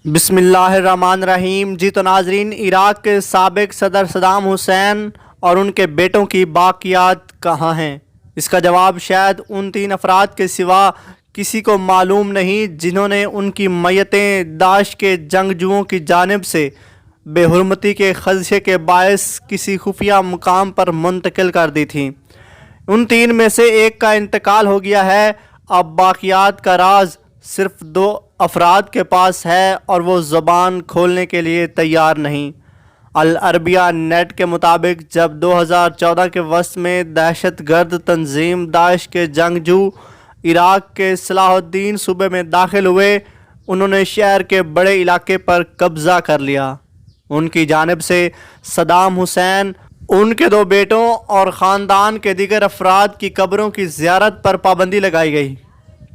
بسم اللہ الرحمن الرحیم۔ جی تو ناظرین، عراق کے سابق صدر صدام حسین اور ان کے بیٹوں کی باقیات کہاں ہیں؟ اس کا جواب شاید ان 3 افراد کے سوا کسی کو معلوم نہیں جنہوں نے ان کی میتیں داعش کے جنگجوؤں کی جانب سے بے حرمتی کے خدشے کے باعث کسی خفیہ مقام پر منتقل کر دی تھیں۔ ان 3 میں سے ایک کا انتقال ہو گیا ہے۔ اب باقیات کا راز صرف 2 افراد کے پاس ہے اور وہ زبان کھولنے کے لیے تیار نہیں۔ العربیہ نیٹ کے مطابق جب 2014 کے وسط میں دہشت گرد تنظیم داعش کے جنگجو عراق کے صلاح الدین صوبے میں داخل ہوئے، انہوں نے شہر کے بڑے علاقے پر قبضہ کر لیا۔ ان کی جانب سے صدام حسین، ان کے 2 بیٹوں اور خاندان کے دیگر افراد کی قبروں کی زیارت پر پابندی لگائی گئی۔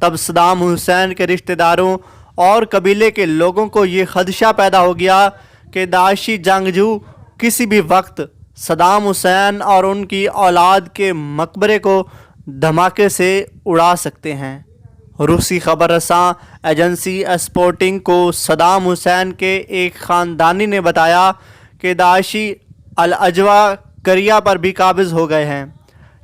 تب صدام حسین کے رشتہ داروں اور قبیلے کے لوگوں کو یہ خدشہ پیدا ہو گیا کہ داعشی جنگجو کسی بھی وقت صدام حسین اور ان کی اولاد کے مقبرے کو دھماکے سے اڑا سکتے ہیں۔ روسی خبر رساں ایجنسی اسپوٹنگ کو صدام حسین کے ایک خاندانی نے بتایا کہ داعشی الاجوا قریہ پر بھی قابض ہو گئے ہیں۔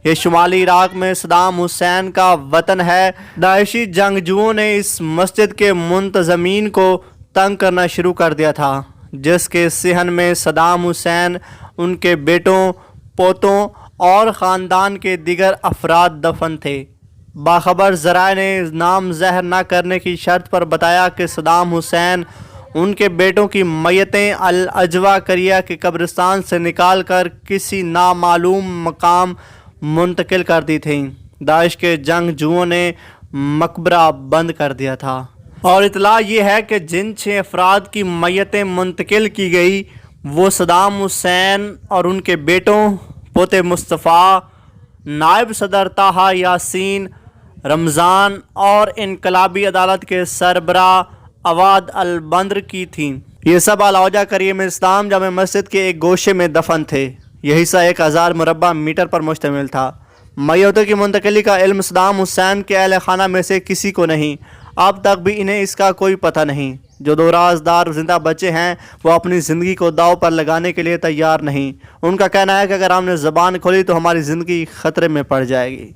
یہ شمالی عراق میں صدام حسین کا وطن ہے۔ داعشی جنگجوؤں نے اس مسجد کے منتظمین کو تنگ کرنا شروع کر دیا تھا، جس کے صحن میں صدام حسین، ان کے بیٹوں، پوتوں اور خاندان کے دیگر افراد دفن تھے۔ باخبر ذرائع نے نام ظاہر نہ کرنے کی شرط پر بتایا کہ صدام حسین ان کے بیٹوں کی میتیں الاجوا قریہ کے قبرستان سے نکال کر کسی نامعلوم مقام منتقل کر دی تھیں۔ داعش کے جنگجوؤں نے مقبرہ بند کر دیا تھا، اور اطلاع یہ ہے کہ جن 6 افراد کی میتیں منتقل کی گئی وہ صدام حسین اور ان کے بیٹوں، پوتے مصطفیٰ، نائب صدر طٰہٰ یاسین رمضان اور انقلابی عدالت کے سربراہ عواد البندر کی تھیں۔ یہ سب الاوجا قریہ میں اسلام جامع مسجد کے ایک گوشے میں دفن تھے۔ یہ حصہ 1000 مربع میٹر پر مشتمل تھا۔ میتوں کی منتقلی کا علم صدام حسین کے اہل خانہ میں سے کسی کو نہیں۔ اب تک بھی انہیں اس کا کوئی پتہ نہیں۔ جو 2 رازدار زندہ بچے ہیں وہ اپنی زندگی کو داؤ پر لگانے کے لیے تیار نہیں۔ ان کا کہنا ہے کہ اگر ہم نے زبان کھولی تو ہماری زندگی خطرے میں پڑ جائے گی۔